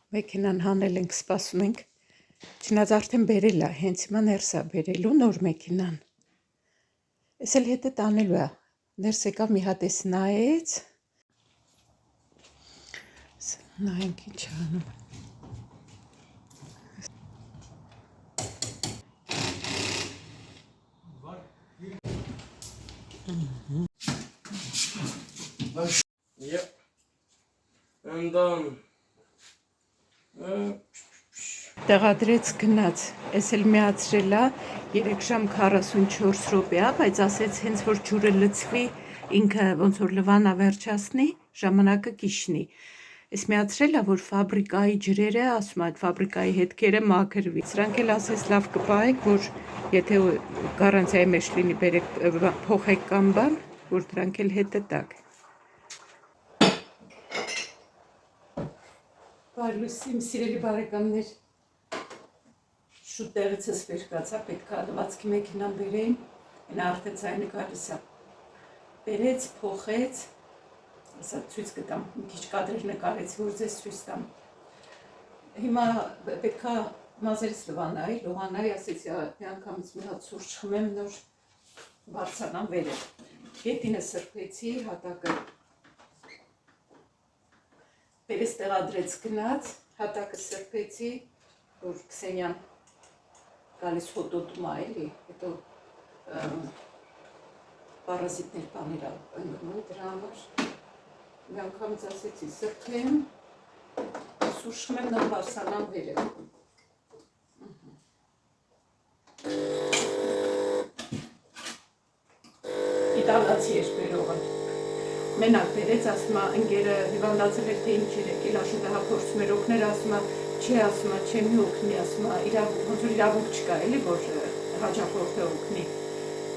Մեքենան հանել ենք, սպասում ենք։ Չնայած արդեն բերել է, հենց հիմա ներս է բերելու նոր մեքենան։ Էս էլ հետը տանելու է։ Ներս եկավ մի հատ էս նայեց։ Նայենք ինչ անում։ Yep. And Տեղադրեց գնաց, էս էլ միացրել է 3 ժամ 44 րոպե է, բայց ասեց հենց որ ջուրը լցվի, ինքը ոնց որ լվանա վերջացնի, ժամանակը կիշնի։ Էս միացրել է, որ ֆաբրիկայի ջրերը, ասում այդ ֆաբրիկայի հետքերը մաքրվի։ Սրանք էլ ասես լավ կպահեք, որ եթե գարանտիայի մեջ լինի, բերեք փոխեք կամ բան, որ դրանք էլ հետը տակ։ Բարլուսի իմ սիրելի բարեկամներ, շուտ տեղից ես վեր կացա, պետք է լվացքի մեքենան բերեին, այն արդեն ցայնը գալիս է։ Բերեց, փոխեց, ասա ցույց կտամ, մի քիչ կադրեր նկարեցի, որ ձեզ ցույց տամ։ Հիմա պետք է մազերից լվանայի, ասեցի մի անգամից մի հատ սուրճ խմեմ, նոր բարձրանամ վերև։ Գետինը սրբեցի, հատակը բերեց տեղադրեց գնաց, հատակը սրբեցի, որ Քսենյան գալիս հոտոտում է էլի, հետո պարազիտներ բաներ ընկնում դրա համար։ Մի անգամից ասեցի սրբեմ, սուրճ խմեմ, նոր բարձրանամ վերև։ Իտալացի էր բերողը։ Մենակ բերեց, ասում է ընկերը հիվանդացել էր, թե ինչ էր եկել, աշուտահա փորձում էր օգնել, ասում է, չէ մի օգնի, ասում է, ոնց որ իրավունք չկա, էլի, որ հաճախորդը օգնի։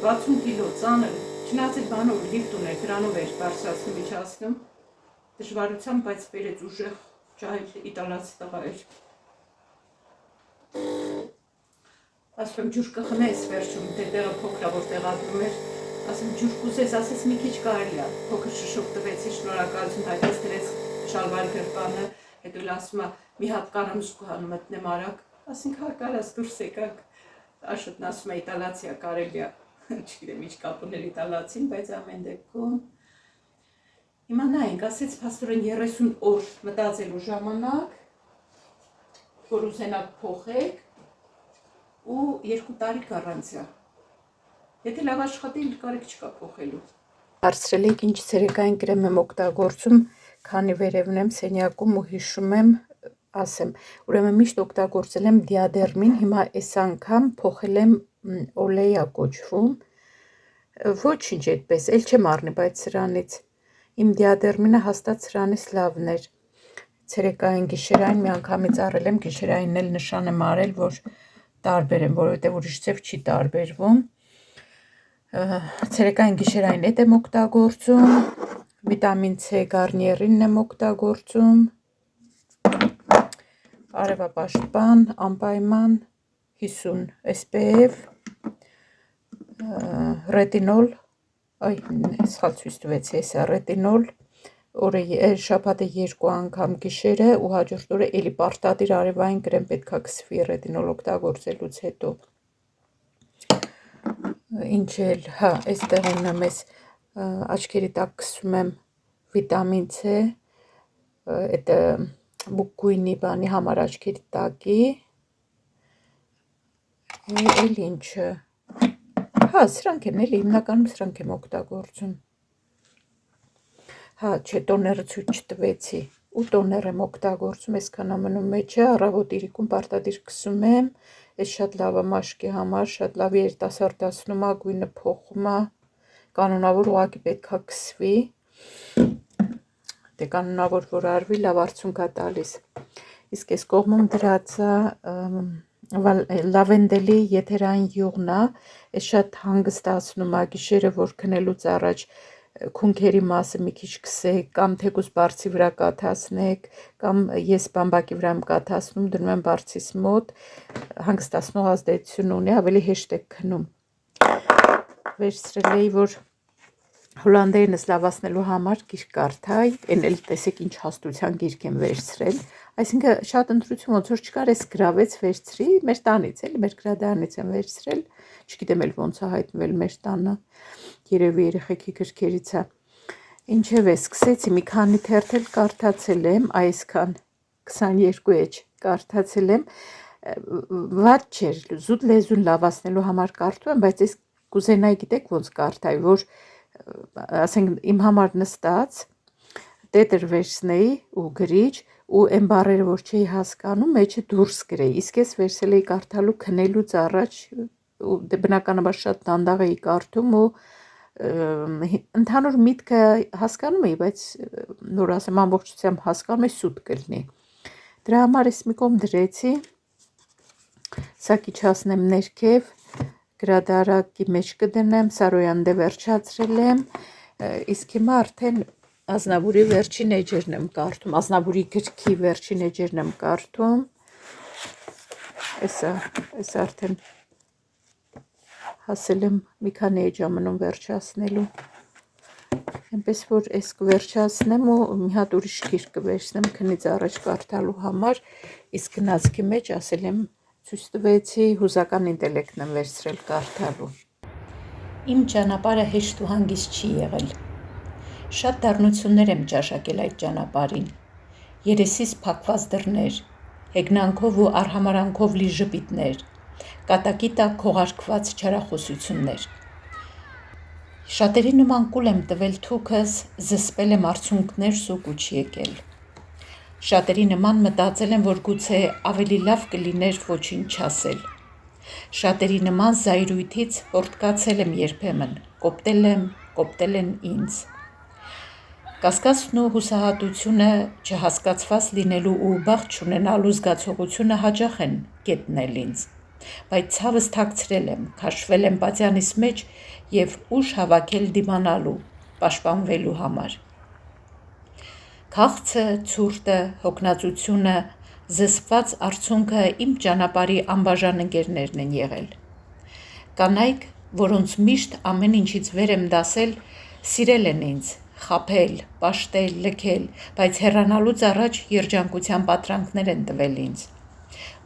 60 կիլո ծանր, չնայած այդ բանով լիֆտ ուներ, դրանով էր բարձրացնում իջացնում, դժվարությամբ, բայց բերեց ուժեղ ջահել իտալացի տղա էր։ Ասում եմ, ջուր կխմես վերջում, դե տեղը փոքր է, որ տեղադրում էր, ասում ջուր կուզես, ասես մի քիչ կարելի է, փոքր շշով տվեցի, շնորհակալություն հայտնեց, դրեց շալվարի գրպանը, հետո ասում է մի հատ կարամուսկու հանում մտնեմ արագ, ասենք հարկարած դուրս եկանք, աշոտն ասում է իտալացի է, կարելի է, չգիտեմ ինչ կապ ուներ իտալացին, բայց ամեն դեպքում հիմա նայենք, ասեց փաստորեն 30 օր մտածելու ժամանակ, որ ուզենաք փոխեք ու 2 տարի գարանտիա։ Եթե լավ աշխատի, կարիք չկա փոխելու։ Հարցրել եք ինչ ցերեկային կրեմ եմ օգտագործում, քանի վերևն եմ սենյակում ու հիշում եմ, ասեմ, ուրեմն միշտ օգտագործել եմ դիադերմին, հիմա այս անգամ փոխել եմ օլեյա կոչվում, ոչինչ այդպես, էլ չեմ առնի, բայց սրանից իմ դիադերմինը հաստատ սրանից լավն էր։ Ցերեկային գիշերային մի անգամից առել եմ, գիշերայինն էլ նշան եմ արել, որ տարբեր եմ, որովհետև ուրիշ ձև չի տարբերվում։ Ցերեկային գիշերային էդ եմ օգտագործում, վիտամին C գարնիերինն եմ օգտագործում, արևապաշտպան, անպայման, 50 SPF, ռետինոլ, սխալ ցույց տվեցի, էսա ռետինոլ, շաբաթը 2 անգամ գիշերը ու հաջորդ օրը էլի պարտադիր արևային կրեմ պետք է քսվի ռետինոլ օգտագործելուց հետո։ Ինչ էլ, հա, այստեղ ունեմ ես աչքերի տակ քսում եմ վիտամին C, այդ բուկկույնի բանի համար աչքերի տակի, էլ ինչը, հա, սրանք են էլի, հիմնականում սրանք եմ օգտագործում, հա, չէ, տոները ցույց չտվեցի, ու տոներ եմ օգտագործում, այսքան ամնում մեջը, առավոտ իրիկում պարտադիր քսում եմ, այս շատ լավ է մաշկի համար, շատ լավ երիտասարդացնում է, գույնը փոխում է, կանոնավոր ուղղակի պետք է քսվի, դե կանոնավոր որ արվի, լավ արդյունք է տալիս։ Իսկ այս կողմում դրած է լավենդելի եթերային յուղն է, այս շատ հանգստացնում է գիշերը, որ քնելուց առաջ քունքերի մասը մի քիչ քսեք, կամ թեկուզ բարձի վրա կաթացնեք, կամ ես բամբակի վրա եմ կաթացնում, դնում եմ բարձիս մոտ, հանգստացնող ազդեցություն ունի, ավելի հեշտ եք քնում։ Վերցրել էի, որ հոլանդերենս լավացնելու համար գիրք կարդայի, այն էլ տեսեք ինչ հաստության գիրք եմ վերցրել, Այսինքն շատ ընտրություն ոնց որ չկար, էս գրավեց վերցրի մեր տանից, էլի մեր գրադարանից եմ վերցրել, չգիտեմ էլ ոնց է հայտնվել մեր տանը, երևի երեխեքի գրքերից է։ Ինչևէ, սկսեցի մի քանի թերթել կարդացել եմ, այսքան 22 էջ կարդացել եմ, վատ չէր, զուտ լեզուն լավացնելու համար կարդում եմ, բայց ես կուզենայի գիտեք ոնց կարդայի, որ ասենք իմ համար նստած տետր վերցնեի ու գրիչ ու այն բառերը որ չէի հասկանում մեջը դուրս գրեի, իսկ ես վերցել էի կարդալու քնելուց առաջ ու բնականաբար շատ դանդաղ էի կարդում ու ընդհանուր միտքը հասկանում էի, բայց նոր ասեմ ամբողջությամբ հասկանում էի սուտ կլինի։ Դրա համար ես մի կողմ դրեցի, սա քիչ հասնեմ ներքև, գրադարակի մեջ կդնեմ, Սարոյան դե վերջացրել եմ, իսկ հիմա արդեն Ազնավուրի վերջին էջերն եմ կարդում, Ազնավուրի գրքի վերջին էջերն եմ կարդում, այս արդեն հասել եմ մի քանի էջ ամնում վերջացնելու, այնպես որ այս կվերջացնեմ ու մի հատ ուրիշ գիրք կվերցնեմ քնից առաջ կարդալու համար, իսկ գնացքի մեջ ասել եմ ցույց տվեցի հուզական ինտելեկտն եմ վերցրել կարդալու։ Իմ ճանապարհը հեշտ ու հանգիստ չի եղել։ Շատ դառնություններ եմ ճաշակել այդ ճանապարհին, երեսիս փակված դռներ, հեգնանքով ու արհամարանքով լի ժպիտներ, կատակի տակ քողարկված չարախոսություններ։ Շատերի նման կուլ եմ տվել թուքս, զսպել եմ արցունքներս ու կուչ եկել։ Շատերի նման մտածել եմ, որ գուցե ավելի լավ կլիներ ոչինչ չասել։ Շատերի նման զայրույթից հորդկացել եմ երբեմն, կոպտել են ինձ։ Կասկածն ու հուսահատությունը, չհասկացված լինելու ու բախտ չունենալու զգացողությունը հաճախ են գետնել ինձ, բայց ցավս թաքցրել եմ, քաշվել եմ պատյանիս մեջ և ուժ հավաքել դիմանալու, պաշտպանվելու համար։ Քաղցը, ցուրտը, հոգնածությունը, զսպված արցունքը իմ ճանապարհի անբաժան ընկերներն են եղել։ Կանայք, որոնց միշտ ամեն ինչից վեր եմ դասել, սիրել են ինձ, խաբել, պաշտել, լքել, բայց հեռանալուց առաջ երջանկության պատրանքներ են տվել ինձ։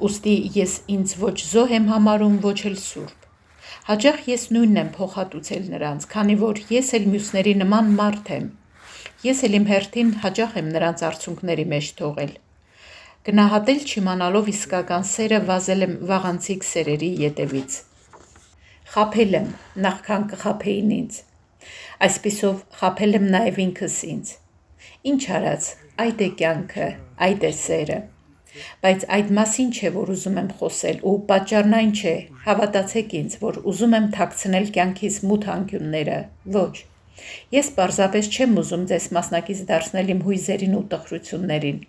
Ուստի ես ինձ ոչ զոհ եմ համարում, ոչ էլ սուրբ։ Հաճախ ես նույնն եմ փոխհատուցել նրանց, քանի որ ես էլ մյուսների նման մարդ եմ։ Ես էլ իմ հերթին հաճախ եմ նրանց արցունքների մեջ թողել։ Գնահատել չիմանալով իսկական սերը վազել եմ վաղանցիկ սերերի ետևից։ Խաբել եմ, նախքան կխաբեին ինձ։ Այսպիսով խաբել եմ նաև ինքս ինձ։ Ինչ արած, այդ է կյանքը, այդ է սերը։ Բայց այդ մասին չէ, որ ուզում եմ խոսել ու պատճառն այն չէ, հավատացեք ինձ, որ ուզում եմ թաքցնել կյանքիս մութ անկյունները, ոչ։ Ես պարզապես չեմ ուզում ձեզ մասնակից դարձնել իմ հույզերին ու տխրություններին։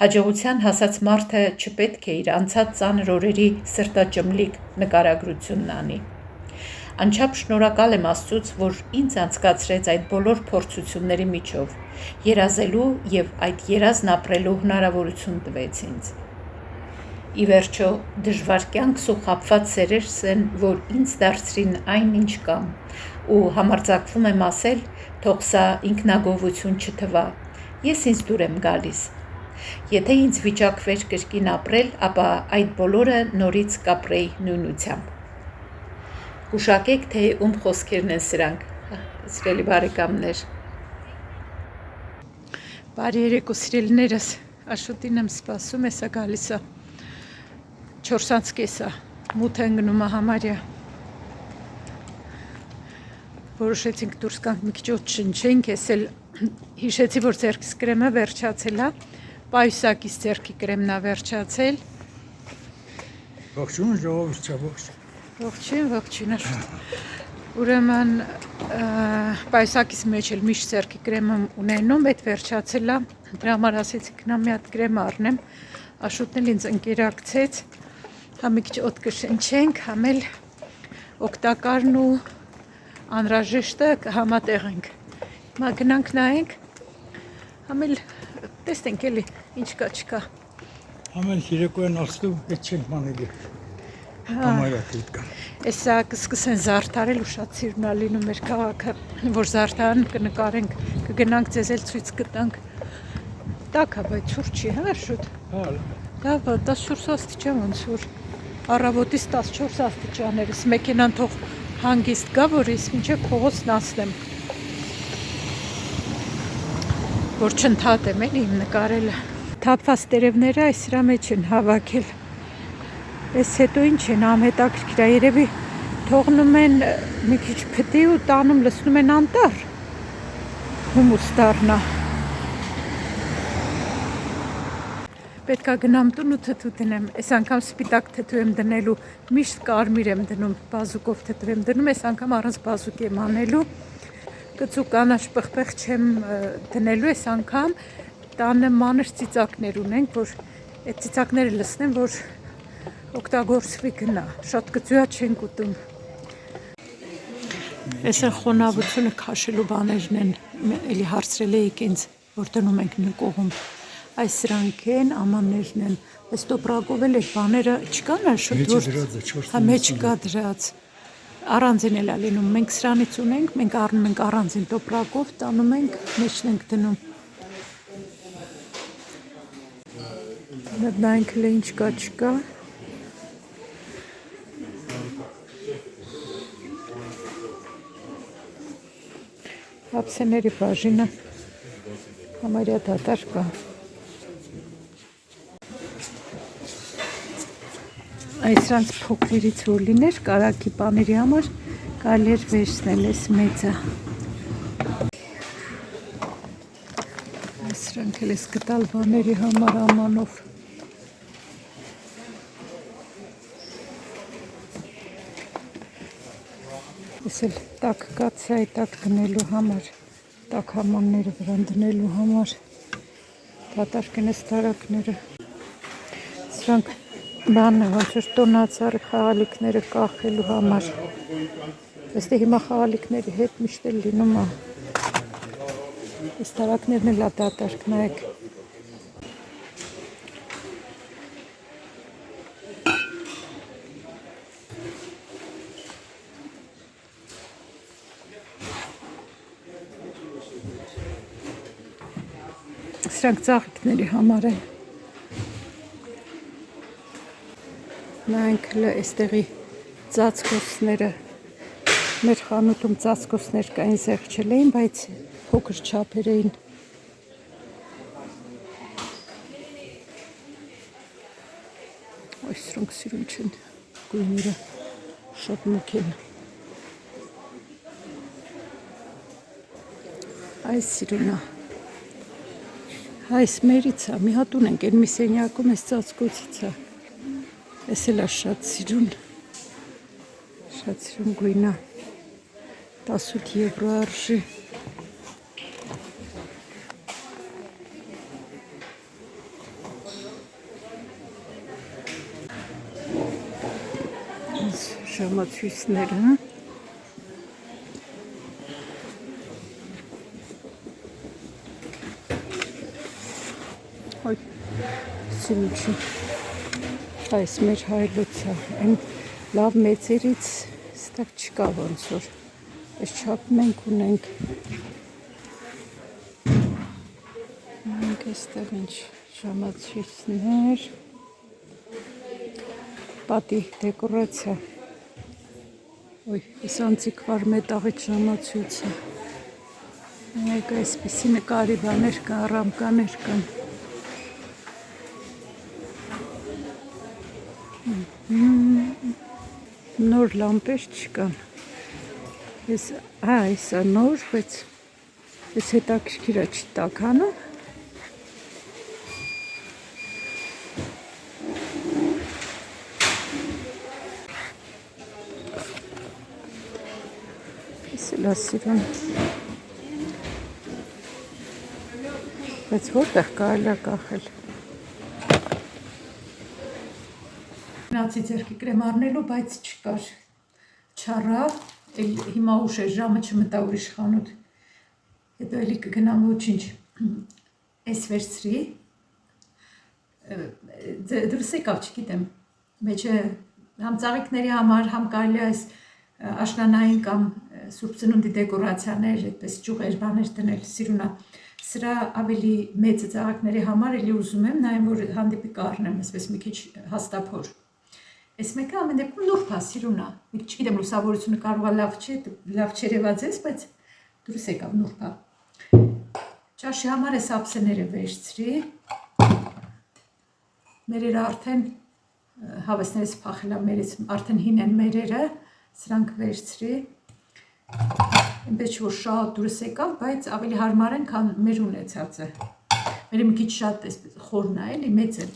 Հաջողության հասած մարդը չպետք է իր անցած ծանր օրերի սրտաճմլիկ նկարագրությունն անի։ Անչափ շնորհակալ եմ Աստծուց, որ ինձ անցկացրեց այդ բոլոր փորձությունների միջով, երազելու և այդ երազն ապրելու հնարավորություն տվեց ինձ։ Ի վերջո, դժվար կյանքս ու խաբված սերերս են, որ ինձ դարձրին այն, ինչ կամ, ու համարձակվում եմ ասել, թող սա ինքնագոհություն չթվա, ես ինձ դուր եմ գալիս։ Եթե ինձ վիճակվեր կրկին ապրել, ապա այդ բոլորը նորից կապրեի նույնությամբ։ Գուշակեք, թե ում խոսքերն են սրանք, սիրելի բարեկամներ։ Բարի երեկո սիրելիներս, Աշոտին եմ սպասում, հեսա գալիս է 4:30, մութ են գնում համարյա։ Որոշեցինք դուրս գանք մի քիչ օդ շնչենք, ես էլ հիշեցի, որ ձեռքիս կրեմը վերջացել է, պայուսակից ձեռքի կրեմն է վերջացել։ Ողջույն, ժողովուրդ, ողջույն։ Ողջույն, Աշոտ։ Ուրեմն պայուսակիս մեջ էլ միշտ ձեռքի կրեմ եմ ունենում, այդ վերջացել է, դրա համար ասեցի գնամ մի հատ կրեմ առնեմ, Աշոտն էլ ինձ ընկերակցեց, համ մի քիչ օդ կշնչենք, համ էլ օգտակարն ու անհրաժեշտը կհամատեղենք։ Հիմա գնանք նայենք, համ էլ տեսնենք էլի ինչ կա չկա։ Համ էլ երեկոյան ասլու հետ չենք մանելի։ Համարյա կան։ Էսա կսկսեն զարդարել ու շատ սիրուն է լինում մեր քաղաքը, որ զարդարան կնկարենք, կգնանք ձեզ էլ ցույց կտանք։ տաք է, բայց ցուրտ չի, հա, շուտ։ Հա, Լավ, 14 աստիճան ոնց որ առավոտից 14 աստիճաներս մեքենան թող հանգիստ գա, որ ես մինչև փողոցն ասնեմ։ Որ չընդհատեմ էլի իմ նկարելը։ Թափված տերևները այս սրա մեջ են հավաքել։ Այս հետո ինչ են ամհետաքրքիր, երևի թողնում են մի քիչ փտի ու տանում լցնում են անտառ։ Հումուս դառնա։ Պետք է գնամ տուն ու թթու դնեմ։ Այս անգամ սպիտակ թթու եմ դնելու, միշտ կարմիր եմ դնում, բազուկով թթու եմ դնում, այս անգամ առանց բազուկ եմ անելու։ Կծու կանաչ պղպեղ չեմ դնելու, այս անգամ տանը մանր ծիծակներ ունենք, որ այդ ծիծակները լցնեմ, որ օգտագործվի գնա։ Շատ կծույա չենք ուտում։ Այս խոնավությունը քաշելու բաներն են, էլի հարցրել էիք ինձ, որ դնում ենք նկողում։ Այս սրանք են, ամաններն են, այս տոպրակով էլ այդ բաները չկան ա շուտ, հա մեջ կա դրած, առանձին էլ ա լինում, մենք սրանից ունենք, մենք առնում ենք առանձին տոպրակով, տանում ենք, մեջն ենք դնում։ Նայենք էլ ինչ կա չկա։ Ափսեների բաժինը համարյա դատարկ կա։ Այսրանց փոքրերից որ լիներ, կարակի պաների համար կարելի էր վերցնել այս մեծը։ Այսրանք էլ ես գտալ բաների համար ամանով։ Ես էլ տակ կացայի տակ դնելու համար, տակ ամանները վրան դնելու համար, դատարկ են այս տարակները։ Սրանք բանը ոնց որ տոնածառի խաղալիքները կախելու համար։ Այստեղ հիմա խաղալիքների հետ միշտ էլ լինում է։ Այս տարակներն էլ դատարկ նայեք։ Սրանք ծաղիկների համար են։ Նայենք այստեղի ծածկոցները, մեր խանութում ծածկոցներ կային զեղչել էին, բայց փոքր չափեր էին։ Այս սրանք սիրուն չեն, գույները շատ մուկ են։ Այս սիրուն է։ Այս մերից է, մի հատ ունենք, են մի սենյակում այս ծածկոցից է։ Այս էլ է շատ սիրուն գույն է, 18 եվրո արժի։ Ժամացույցները, ոյ, սիրուն չի։ Այս մեր հայլոցը, այն լավ մեծերից ստեղ չկա ոնց որ, այս չապ մենք ունենք։ Մենք այստեղ ինչ ժամացույցներ, պատի դեկորացիա, ոյ, այս անցիկվար մետաղից ժամացույցը, մեկ այսպիսի նկարի բաներ կան, ռամկաներ կան։ Նոր լամպեր չկան։ Այս է նոր, բայց այս հետաքրքիր է չի տաքանում։ Այս էլ է սիրուն։ Բայց որտեղ կարելի է կախել։ Գնացի ձեռքի կրեմ առնելու, բայց չկար, չառա, հիմա ուշ է, ժամը չմտա ուրիշ խանութ, հետո էլի կգնամ ոչինչ, այս վերցրի, դրս եկավ, չգիտեմ, մեջը համ ծաղիկների համար, համ կարելի այս աշնանային կամ Սուրբ Ծնունդի դեկորացիաներ, այդպես ճյուղեր, բաներ դնել, սիրունա։ Սրա ավելի մեծ ծաղիկների համար էլի ուզում եմ նայեմ, որ հանդիպի կառնեմ, այսպես մի քիչ հաստափոր։ Այս մեկը ամեն դեպքում նուրբ է, սիրունա։ Չգիտեմ, լուսավորությունը կարող է լավ չերևաձես, բայց դուրս եկավ նուրբ է։ Ճաշի համար էս ափսեները վերցրի։ Մերերը արդեն հավեսներս փախելա, մերից արդեն հին են մերերը, սրանք վերցրի։ Այնպես որ շատ դուրս եկավ, բայց ավելի հարմար են, քան մեր ունեցածը։ Մերը մի քիչ շատ խորն է, էլի մեծ է։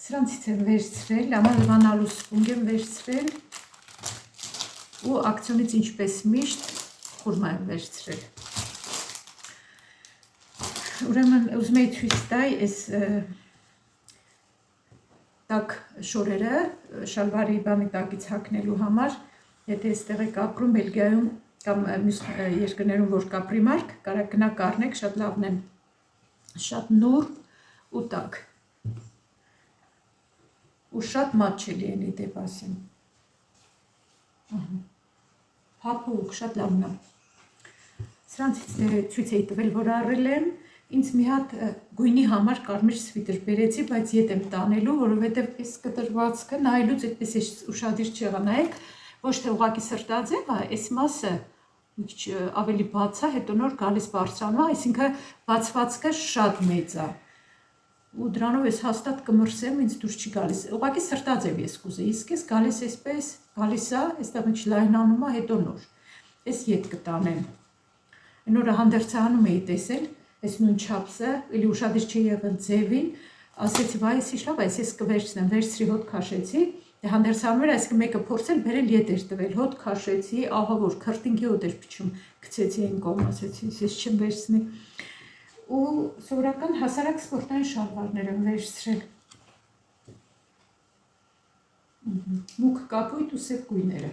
Սրանցից եմ վերցրել, ամանալու սպունգ եմ վերցրել ու ակցիոնից ինչպես միշտ խուրմա եմ վերցրել։ Ուրեմն ուզում էի ցույց տալ այս տակ շորերը շալվարի բանի տակից հագնելու համար, եթե այստեղ եք ապրում Բելգիայում կամ մյուս երկրներում որ կա պրիմարկ, կարող գնաք առնեք, շատ լավն են, շատ նուրբ ու տաք ու շատ մատչելի են դեպ ասեմ, փափուկ, շատ լավն է։ Սրանցից ցույց էի տվել, որ առել եմ, ինձ մի հատ գույնի համար կարմիր սվիտր բերեցի, բայց ետ եմ տանելու, որովհետև այս կտրվածքը նայելուց այդպես ուշադիր չեղա, նայեք, ոչ թե ուղղակի սրտաձև է, այս մասը մի քիչ ավելի բաց է, հետո նոր գալիս բարձրանում է, այսինքն բացվածքը շատ մեծ է։ Ու դրանով ես հաստատ կմրսեմ, ինձ դուրս չի գալիս։ Ուղղակի սրտաձև ես կուզեի, իսկ ես գալիս այսպես, գալիս է, այստեղ մի քիչ լայնանում է, հետո նոր։ Այս ետ կտանեմ։ Այն օրը հանդերձանում էի տեսել, այս նույն չափսը, էլի ուշադիր չի եղել ձևին, ասեցի, վայ, էս ինչ լավ է, ես կվերցնեմ, վերցրի հոտ քաշեցի, հանդերձանում էր, այսինքն մեկը փորձել բերել ետ էր տվել, հոտ քաշեցի, ահա որ քրտինքի հոտ էր փչում, գցեցի այն կողմ, ասեցի, ես չեմ վերցնի։ Ու սովորական հասարակ սպորտային շալվարներ եմ վերցրել։ Մուգ կապույտ ու սև գույները։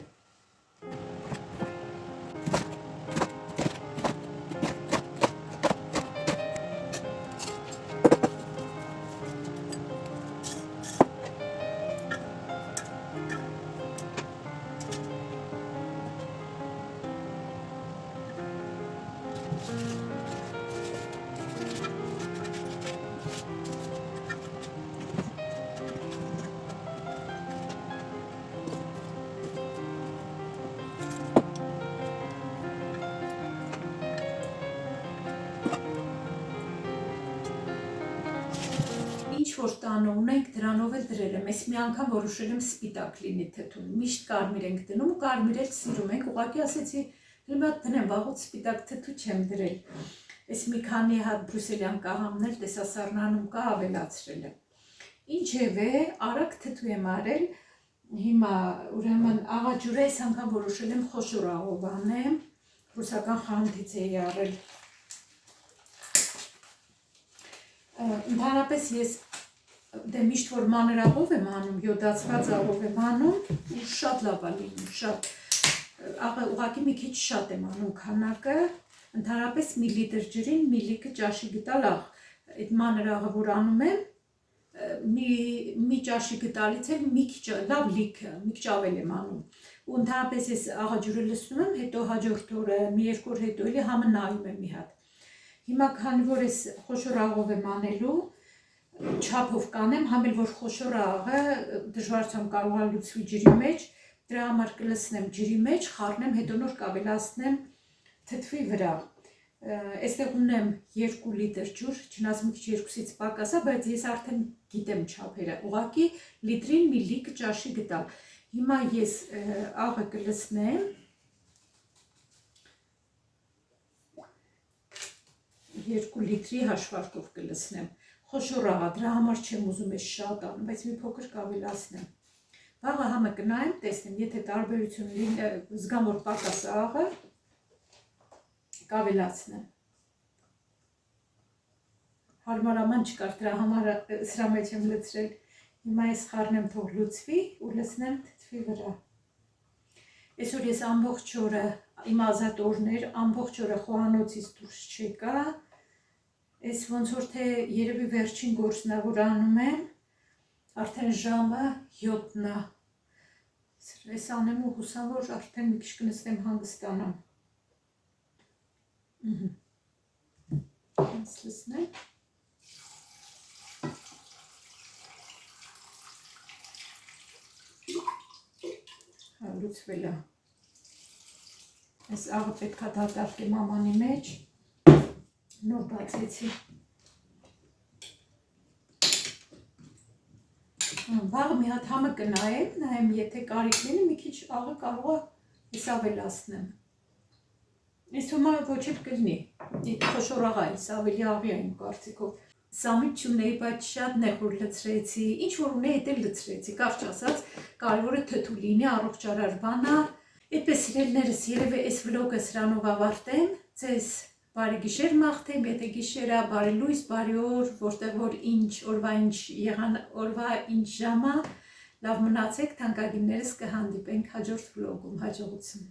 Ինչ-որ տանը ունենք, դրանով էլ դրել եմ, ես մի անգամ որոշել եմ սպիտակ լինի թթուն, միշտ կարմիր ենք դնում ու կարմիր էլ սիրում ենք, ուղղակի ասեցի, դրեմ հատ դնեմ, վաղուց սպիտակ թթու չեմ դրել, ես մի քանի հատ բրուսելյան կաղամներ տեսասառնանում կա ավելացրել եմ, ինչևէ, արագ թթու եմ արել, հիմա ուրեմն աղաջուրը այս անգամ որոշել եմ խոշոր աղով անեմ, ռուսական խանդից էի արել, ընդհանրապես ես դե միշտ որ մանրաղով եմ անում, յոդացված աղով եմ անում ու շատ լավ է լինում, շատ ուղղակի մի քիչ շատ եմ անում քանակը, ընդհանրապես մի լիտր ջրին մի լիքը ճաշի գտալ աղ, այդ մանրաղը որ անում եմ, մի ճաշի գտալից էլ մի քիչ լավ լիքը, մի քիչ ավել եմ անում ու ընդհանրապես ես աղաջուրը լցնում եմ, հետո հաջորդ օրը մի երկու օր հետո էլի համը նայում եմ մի հատ։ Հիմա քանի որ ես խոշոր աղով եմ անելու, չափով կանեմ, համ էլ որ խոշոր աղը դժվարությամբ կարող է լուծվի ջրի մեջ, դրա համար կլցնեմ ջրի մեջ, խառնեմ, հետո նոր կավելացնեմ թթվի վրա։ Այստեղ ունեմ 2 լիտր ջուր, չնայած մի քիչ 2-ից պակաս է, բայց ես արդեն գիտեմ չափերը, ուղղակի լիտրին մի լիքը ճաշի գտալ։ Հիմա ես աղը կլցնեմ 2 լիտրի հաշվարկով կլցնեմ, խոշոր աղա, դրա համար չեմ ուզում ես շատ անում, բայց մի փոքր կավելացնեմ։ Վաղը համը կնայեմ, տեսնեմ, եթե տարբերություն զգամ, որ պակաս է աղը, կավելացնեմ։ Հարմարաման չկար, դրա համար սրա մեջ եմ լցրել։ Հիմա ես խառնեմ թող լուծվի ու լցնեմ թթվի վրա։ Այսօր ես ամբողջ օրը, իմ ազատ օրներ, ամբողջ օրը խոհանոցից դուրս չեկա, այս ոնց որ թե երևի վերջին գործն է, որ անում եմ, արդեն ժամը 7-ն է, Ես անեմ ու հուսամ, որ արդեն մի քիչ կնստեմ հանգստանամ։ Հենց լսնեմ։ Լուծվել է։ Ես աղը պետք է դատարկեմ ամանի մեջ։ Նոր բացեցի։ Վաղը մի հատ համը կնայեմ, նայեմ, եթե կարիք լինի, մի քիչ աղը կարող է ես ավելացնեմ։ Ես թվում է ոչ էլ կլինի, խոշորաղա է, ավելի աղի է իմ կարծիքով։ Սամիտ չունեի, բայց շատ նեղուր լցրեցի, ինչ որ ունեի էդ էլ լցրեցի, կարճ ասած, կարևորը թթու լինի, առողջարար բան է։ Այդպես սիրելիներս, երևի այս վլոգը սրանով ավարտեմ, ձեզ բարի գիշեր մաղթեմ, եթե գիշերը բարի լույս, բարի օր, որտեղ որ ինչ, օրվա ինչ ժամա, լավ մնացեք, թանկագիններս կհանդիպենք հաջորդ վլոգում, հաջողություն։